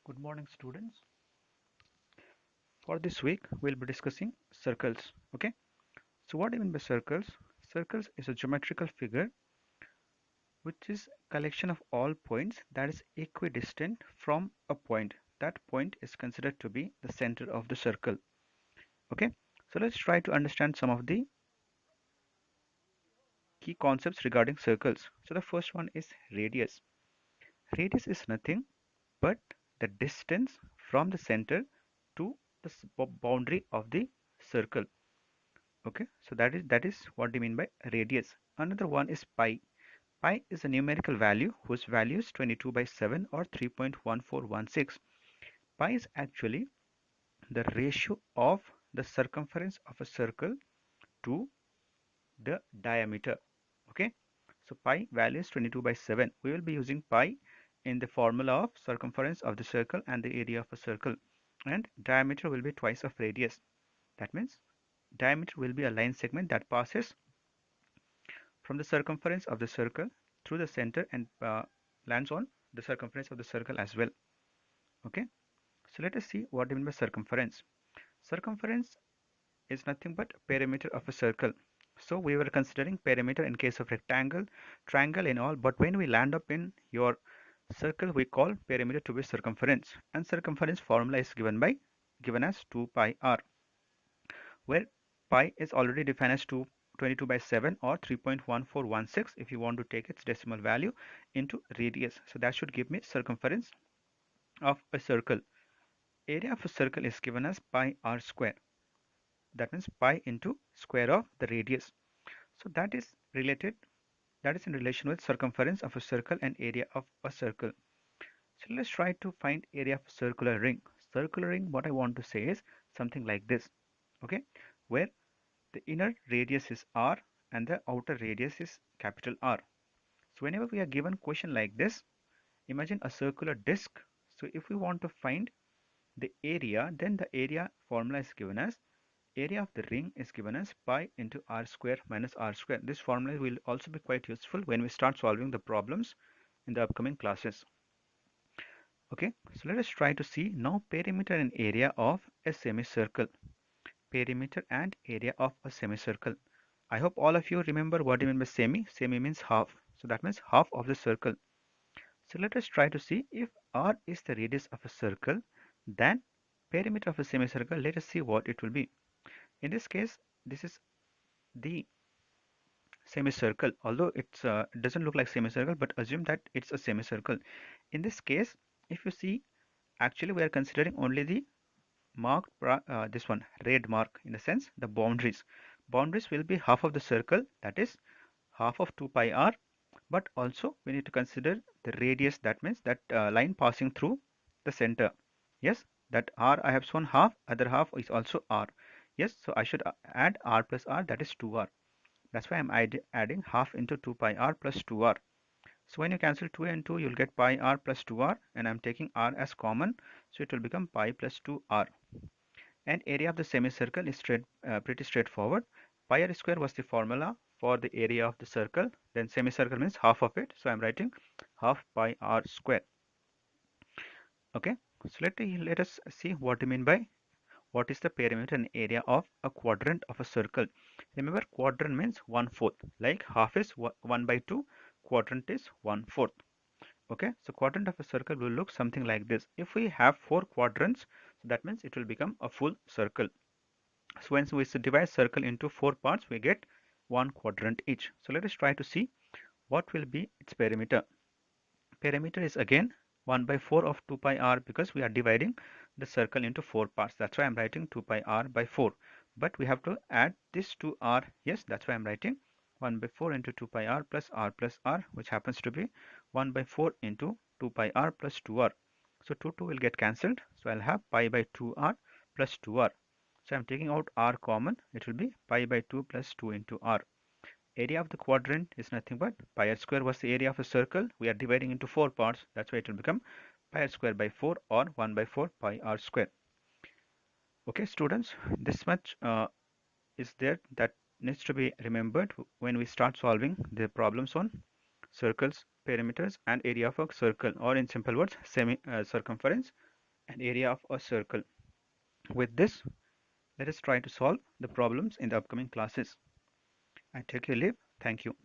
Good morning, students. For this week, we'll be discussing circles. Okay, so what do you mean by circles? Circles is a geometrical figure which is collection of all points that is equidistant from a point. That point is considered to be the center of the circle. Okay, so let's try to understand some of the key concepts regarding circles. So the first one is radius. Radius is nothing but the distance from the center to the boundary of the circle. Okay, so that is what we mean by radius. Another one is pi. Pi is a numerical value whose value is 22 by 7 or 3.1416. Pi is actually the ratio of the circumference of a circle to the diameter. Okay, so pi value is 22 by 7. We will be using pi in the formula of circumference of the circle and the area of a circle, and diameter will be twice of radius. That means diameter will be a line segment that passes from the circumference of the circle through the center and lands on the circumference of the circle as well. Okay, so let us see what we mean by circumference. Circumference is nothing but perimeter of a circle. So we were considering perimeter in case of rectangle, triangle and all, but when we land up in your circle, we call perimeter to be circumference, and circumference formula is given as 2 pi r, where pi is already defined as 22 by 7 or 3.1416 if you want to take its decimal value into radius. So that should give me circumference of a circle. Area of a circle is given as pi r square. That means pi into square of the radius. So that is in relation with circumference of a circle and area of a circle. So let's try to find area of a circular ring. Circular ring, what I want to say is something like this. Okay, where the inner radius is r and the outer radius is capital R. So whenever we are given question like this, imagine a circular disc. So if we want to find the area, then the area formula is given as area of the ring is given as pi into r square minus r square. This formula will also be quite useful when we start solving the problems in the upcoming classes. Okay, so let us try to see now perimeter and area of a semicircle. Perimeter and area of a semicircle. I hope all of you remember what you mean by semi. Semi means half. So that means half of the circle. So let us try to see if r is the radius of a circle, then perimeter of a semicircle, let us see what it will be. In this case, this is the semicircle, although it doesn't look like semicircle, but assume that it's a semicircle. In this case, if you see, actually we are considering only the marked this one red mark, in the sense the boundaries will be half of the circle, that is half of 2 pi r, but also we need to consider the radius, that means that line passing through the center. Yes, that r I have shown half, other half is also r. Yes, so I should add r plus r, that is 2r. That's why I'm adding half into 2 pi r plus 2r. So when you cancel 2 and 2, you'll get pi r plus 2r, and I'm taking r as common, so it will become pi plus 2r. And area of the semicircle is pretty straightforward. Pi r square was the formula for the area of the circle. Then semicircle means half of it, so I'm writing half pi r square. Okay, so let us see what we mean by what is the perimeter and area of a quadrant of a circle. Remember, quadrant means 1/4, like half is 1 by 2, quadrant is 1/4. Okay, so quadrant of a circle will look something like this. If we have 4 quadrants, so that means it will become a full circle. So once we divide circle into 4 parts, we get 1 quadrant each. So let us try to see what will be its perimeter. Perimeter is again 1 by 4 of 2 pi r, because we are dividing the circle into 4 parts. That's why I'm writing 2 pi r by 4. But we have to add this to r. Yes, that's why I'm writing 1 by 4 into 2 pi r, plus r, which happens to be 1 by 4 into 2 pi r plus 2r. So 2 will get cancelled. So I'll have pi by 2r plus 2r. So I'm taking out r common. It will be pi by 2 plus 2 into r. Area of the quadrant is nothing but pi r square was the area of a circle. We are dividing into 4 parts. That's why it will become pi r square by 4 or 1 by 4 pi r square. Okay, students, this much is there that needs to be remembered when we start solving the problems on circles, perimeters, and area of a circle, or in simple words, circumference an area of a circle. With this, let us try to solve the problems in the upcoming classes. I take your leave. Thank you.